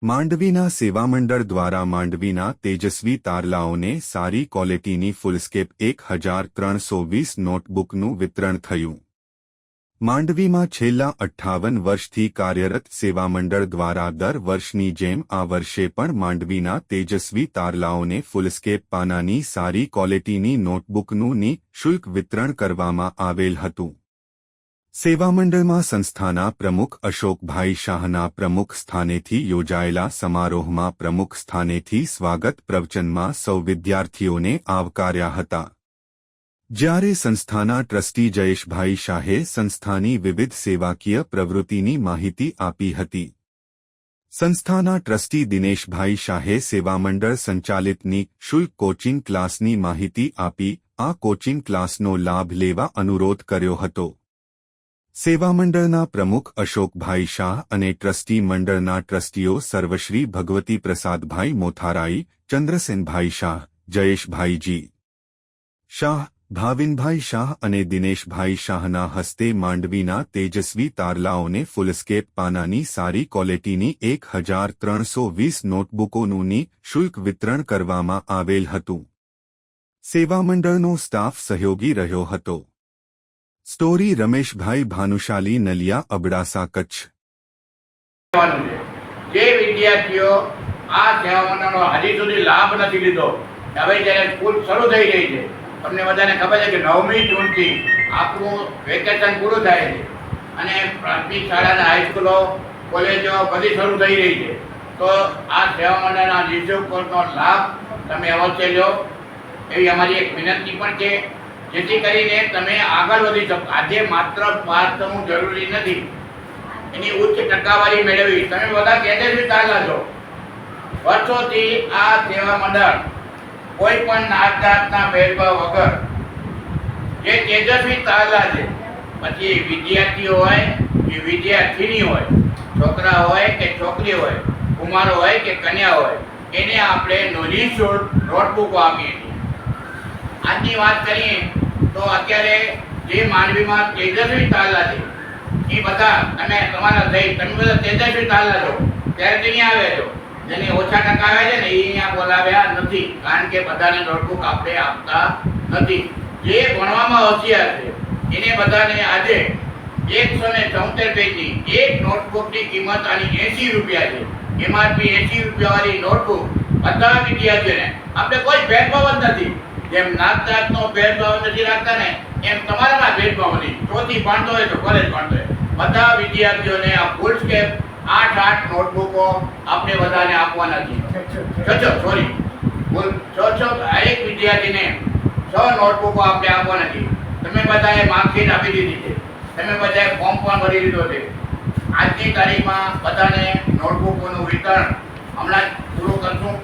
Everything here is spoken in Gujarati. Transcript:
માંડવીના સેવા મંડળ દ્વારા માંડવીના તેજસ્વી તારલાઓને સારી ક્વોલિટીની ફૂલસ્કેપ 1320 નોટબુકનું વિતરણ થયું। માંડવીમાં છેલ્લા 58 વર્ષથી કાર્યરત સેવા મંડળ દ્વારા દર વર્ષની જેમ આ વર્ષે પણ માંડવીના તેજસ્વી તારલાઓને ફૂલસ્કેપ પાનાની સારી ક્વોલિટીની નોટબુકનું નિઃશુલ્ક વિતરણ કરવામાં આવેલ હતું। સેવા મંડળમાં સંસ્થાના પ્રમુખ અશોકભાઈ શાહના પ્રમુખ સ્થાનેથી યોજાયેલા સમારોહમાં પ્રમુખ સ્થાનેથી સ્વાગત પ્રવચનમાં સૌ વિદ્યાર્થીઓને આવકાર્યા હતા। જ્યારે સંસ્થાના ટ્રસ્ટી જયેશભાઈ શાહે સંસ્થાની વિવિધ સેવાકીય પ્રવૃત્તિની માહિતી આપી હતી। સંસ્થાના ટ્રસ્ટી દિનેશભાઈ શાહે સેવા મંડળ સંચાલિત નિઃશુલ્ક કોચિંગ ક્લાસની માહિતી આપી આ કોચિંગ ક્લાસનો લાભ લેવા અનુરોધ કર્યો હતો। સેવા મંડળના પ્રમુખ અશોકભાઈ શાહ અને ટ્રસ્ટી મંડળના ટ્રસ્ટીઓ સર્વશ્રી ભગવતી પ્રસાદભાઈ મોથારાઈ, ચંદ્રસેનભાઈ શાહ, જયેશભાઈજી શાહ, ભાવિનભાઈ શાહ અને દિનેશભાઈ શાહના હસ્તે માંડવીના તેજસ્વી તારલાઓને ફૂલસ્કેપ પાનાની સારી ક્વોલિટીની 1320 નોટબુકોનું નિઃશુલ્ક વિતરણ કરવામાં આવેલ હતું। સેવા મંડળનો સ્ટાફ સહયોગી રહ્યો હતો। સ્ટોરી રમેશભાઈ ભાનુશાલી, નલિયા, અબડાસા, કચ્છ। જે વિદ્યાર્થીઓ આ સેવા મંડળનો હજી સુધી લાભ નથી લીધો, હવે જ્યારે સ્કૂલ શરૂ થઈ રહી છે, તમને બધાને ખબર છે કે 9મી જૂનથી આપણું વેકેશન પૂરું થાય છે અને પ્રાથમિક શાળાના હાઈસ્કૂલો, કોલેજો બધી શરૂ થઈ રહી છે। તો આ સેવા મંડળના નિઃશુલ્ક કોર્સનો લાભ તમે અવશ્ય લો એવી અમારી એક વિનંતી પણ છે, જેથી કરીને તમે આગળ વધી શકો। આજે માત્ર પાસ થવું જરૂરી નથી, એની ઉચ્ચ ટકાવારી મેળવી તમે બધા તેજસ્વી તારલા છો। વર્ષોથી આ સેવા મંડળ કોઈ પણ નાત જાતના ભેદભાવ વગર જે તેજસ્વી તારલા છે, પછી વિદ્યાર્થીઓ હોય કે વિદ્યાર્થીની હોય, છોકરા હોય કે છોકરી હોય, કુમારો હોય કે કન્યા હોય, એને આપણે નિઃશુલ્ક નોટબુકો આપીએ છીએ। આજની વાત કરીએ તો અત્યારે જે માંડવીમાં તેજસ્વી તારલા છે એ બધા તમે તમારા તમે બધા તેજસ્વી તારલા છો, ત્યારે અહીંયા આવ્યા છો। જેને ઓછા ટકા આવ્યા છે ને એ અહીંયા બોલાવ્યા નથી, કારણ કે બધાને નોટબુક આપણે આપતા નથી। જે ભણવામાં હોશિયાર છે એને બધાને આજે 174 પેજની એક નોટબુકની કિંમત આની 80 રૂપિયા છે। એમઆરપી 80 રૂપિયાવાળી નોટબુક બધા વિદ્યાર્થીઓને આપણે કોઈ ભેદભાવ જ નથી। જેમ નાત જાતનો ભેદભાવ નથી રાખતા ને, એમ તમારામાં ભેદભાવ નથી। ચોથી ભણતો હોય તો કોલેજ ભણતો હોય, બધા વિદ્યાર્થીઓને આ ફૂલસ્કેપ 8 નોટબુકો આપણે બધાને આપવાના છે। એક વિદ્યાર્થીને 6 નોટબુકો આપણે આપવાના છે। તમે બધાએ માર્કશીટ આપી દીધી છે, તમે બધાએ ફોર્મ પણ ભરી દીધો છે। આજની તારીખમાં બધાને નોટબુકોનું વિતરણ હમણાં પૂરું કરશું।